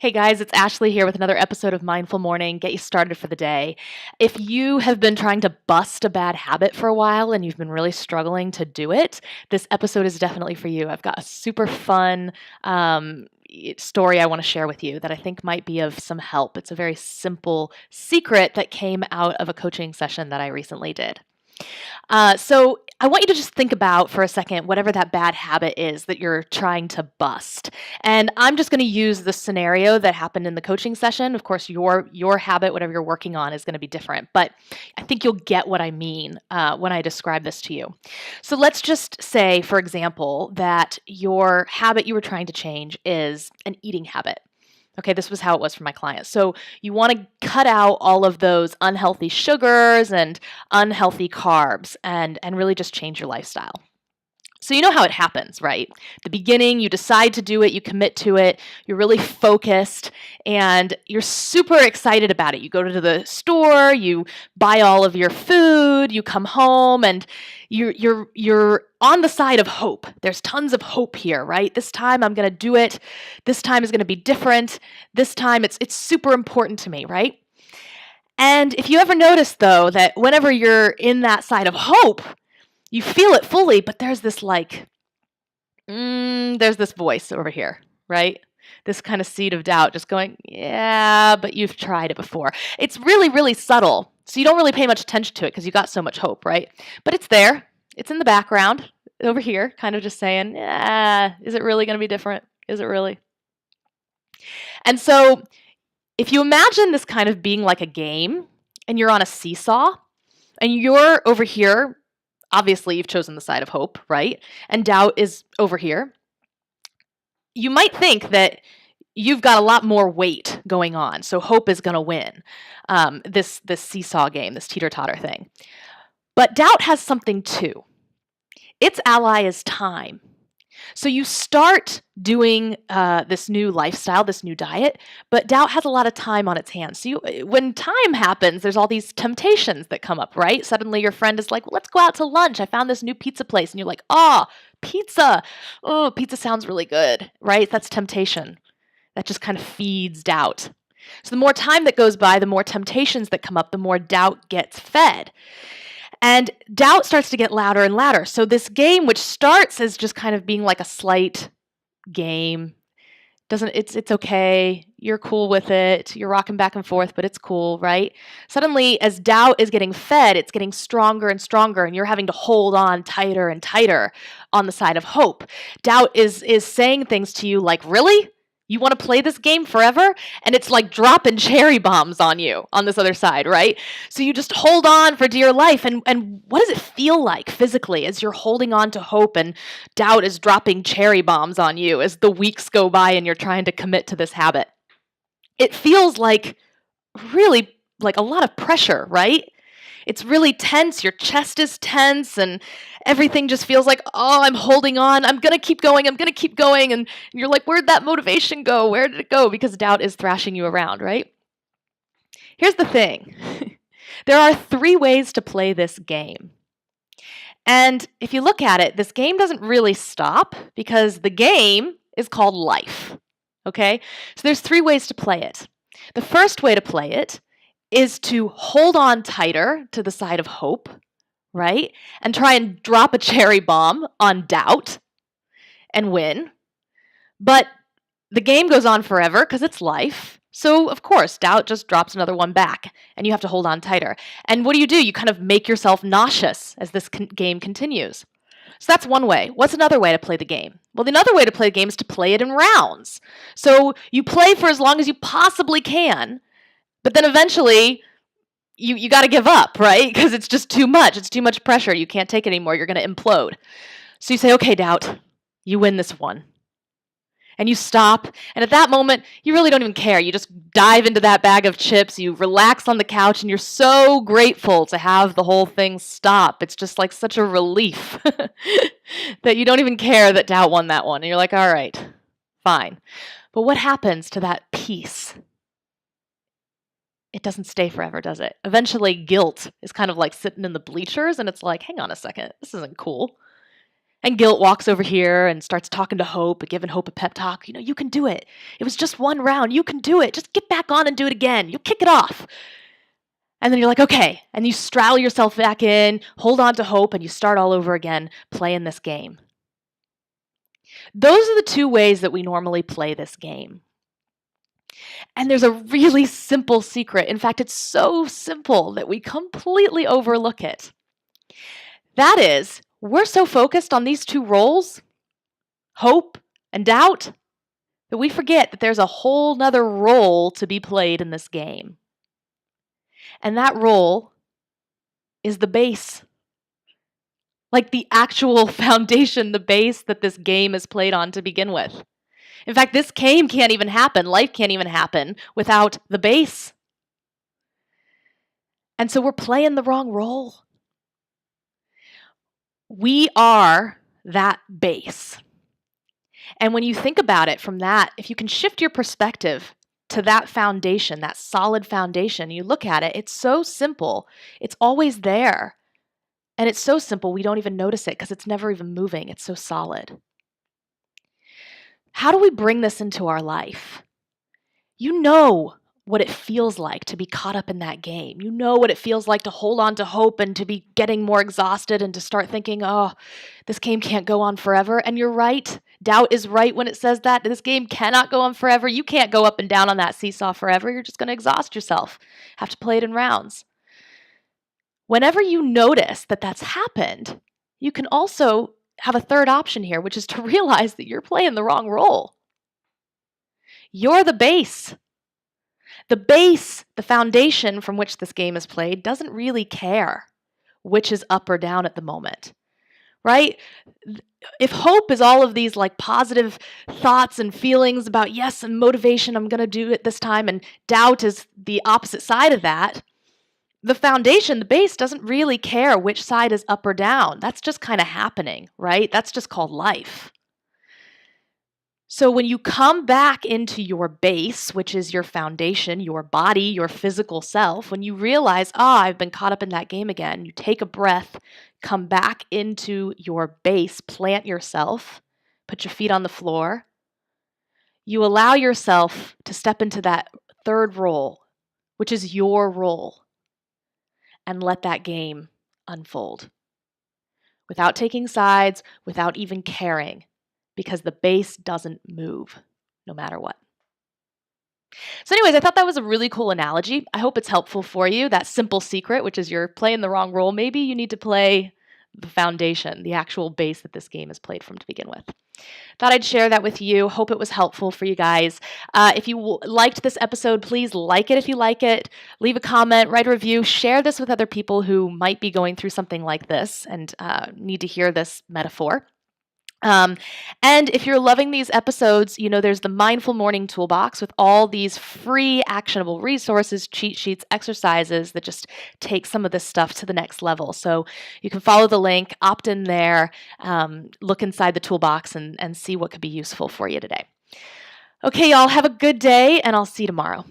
Hey guys, it's Ashley here with another episode of Mindful Morning, get you started for the day. If you have been trying to bust a bad habit for a while and you've been really struggling to do it, this episode is definitely for you. I've got a super fun story I want to share with you that I think might be of some help. It's a very simple secret that came out of a coaching session that I recently did. So I want you to just think about for a second whatever that bad habit is that you're trying to bust. And I'm just going to use the scenario that happened in the coaching session. Of course, your habit, whatever you're working on, is going to be different. But I think you'll get what I mean when I describe this to you. So let's just say, for example, that your habit you were trying to change is an eating habit. Okay, this was how it was for my clients. So you want to cut out all of those unhealthy sugars and unhealthy carbs and really just change your lifestyle. So you know how it happens, right? The beginning, you decide to do it, you commit to it, you're really focused, and you're super excited about it. You go to the store, you buy all of your food, you come home, and you're on the side of hope. There's tons of hope here, right? This time I'm going to do it. This time is going to be different. This time it's super important to me, right? And if you ever notice though that whenever you're in that side of hope, you feel it fully, but there's this there's this voice over here, right? This kind of seed of doubt just going, yeah, but you've tried it before. It's really, really subtle. So you don't really pay much attention to it because you got so much hope, right? But it's there. It's in the background over here, kind of just saying, yeah, is it really going to be different? Is it really? And so if you imagine this kind of being like a game and you're on a seesaw and you're over here, obviously you've chosen the side of hope, right? And doubt is over here. You might think that you've got a lot more weight going on, so hope is going to win this seesaw game, this teeter-totter thing. But doubt has something too. Its ally is time. So you start doing this new lifestyle, this new diet, but doubt has a lot of time on its hands. So when time happens, there's all these temptations that come up, right? Suddenly your friend is like, well, let's go out to lunch. I found this new pizza place. And you're like, oh, pizza. Oh, pizza sounds really good, right? That's temptation. That just kind of feeds doubt. So the more time that goes by, the more temptations that come up, the more doubt gets fed. And doubt starts to get louder and louder. So this game, which starts as just kind of being like a slight game, it's okay. You're cool with it. You're rocking back and forth, but it's cool, right? Suddenly, as doubt is getting fed, it's getting stronger and stronger, and you're having to hold on tighter and tighter on the side of hope. Doubt is saying things to you like, really? You want to play this game forever? And it's like dropping cherry bombs on you on this other side, right? So you just hold on for dear life. And what does it feel like physically as you're holding on to hope and doubt is dropping cherry bombs on you as the weeks go by and you're trying to commit to this habit? It feels like really like a lot of pressure, right? It's really tense. Your chest is tense and everything just feels like, oh, I'm holding on. I'm going to keep going. I'm going to keep going. And you're like, where'd that motivation go? Where did it go? Because doubt is thrashing you around, right? Here's the thing. There are 3 ways to play this game. And if you look at it, this game doesn't really stop because the game is called life. Okay? So there's 3 ways to play it. The first way to play it is to hold on tighter to the side of hope, right? And try and drop a cherry bomb on doubt and win. But the game goes on forever because it's life. So, of course, doubt just drops another one back and you have to hold on tighter. And what do? You kind of make yourself nauseous as this game continues. So that's one way. What's another way to play the game? Well, another way to play the game is to play it in rounds. So you play for as long as you possibly can, but then eventually you got to give up, right? Because it's just too much. It's too much pressure. You can't take it anymore. You're going to implode. So you say, okay, doubt, you win this one. And you stop. And at that moment, you really don't even care. You just dive into that bag of chips. You relax on the couch and you're so grateful to have the whole thing stop. It's just like such a relief that you don't even care that doubt won that one. And you're like, all right, fine. But what happens to that peace? It doesn't stay forever, does it? Eventually, guilt is kind of like sitting in the bleachers and it's like, hang on a second, this isn't cool. And guilt walks over here and starts talking to Hope, giving Hope a pep talk. You can do it. It was just one round. You can do it. Just get back on and do it again. You'll kick it off. And then you're like, okay. And you straddle yourself back in, hold on to hope, and you start all over again playing this game. Those are the two ways that we normally play this game. And there's a really simple secret. In fact, it's so simple that we completely overlook it. That is, we're so focused on these two roles, hope and doubt, that we forget that there's a whole nother role to be played in this game. And that role is the base. Like the actual foundation, the base that this game is played on to begin with. In fact, this game can't even happen. Life can't even happen without the base. And so we're playing the wrong role. We are that base. And when you think about it from that, if you can shift your perspective to that foundation, that solid foundation, you look at it, it's so simple. It's always there. And it's so simple, we don't even notice it because it's never even moving. It's so solid. How do we bring this into our life? You know what it feels like to be caught up in that game. You know what it feels like to hold on to hope and to be getting more exhausted and to start thinking, oh, this game can't go on forever. And you're right. Doubt is right when it says that. This game cannot go on forever. You can't go up and down on that seesaw forever. You're just going to exhaust yourself. Have to play it in rounds. Whenever you notice that that's happened, you can also have a third option here, which is to realize that you're playing the wrong role. You're the base. The base, the foundation from which this game is played, doesn't really care which is up or down at the moment, right? If hope is all of these like positive thoughts and feelings about yes and motivation, I'm going to do it this time, and doubt is the opposite side of that, the foundation, the base, doesn't really care which side is up or down. That's just kind of happening, right? That's just called life. So when you come back into your base, which is your foundation, your body, your physical self, when you realize, I've been caught up in that game again, you take a breath, come back into your base, plant yourself, put your feet on the floor. You allow yourself to step into that third role, which is your role, and let that game unfold without taking sides, without even caring. Because the base doesn't move no matter what. So anyways, I thought that was a really cool analogy. I hope it's helpful for you. That simple secret, which is you're playing the wrong role. Maybe you need to play the foundation, the actual base that this game is played from to begin with. Thought I'd share that with you. Hope it was helpful for you guys. If you liked this episode, please like it if you like it. Leave a comment, write a review, share this with other people who might be going through something like this and need to hear this metaphor. And if you're loving these episodes, there's the Mindful Morning Toolbox with all these free actionable resources, cheat sheets, exercises that just take some of this stuff to the next level. So you can follow the link, opt in there, look inside the toolbox and see what could be useful for you today. Okay, y'all, have a good day, and I'll see you tomorrow.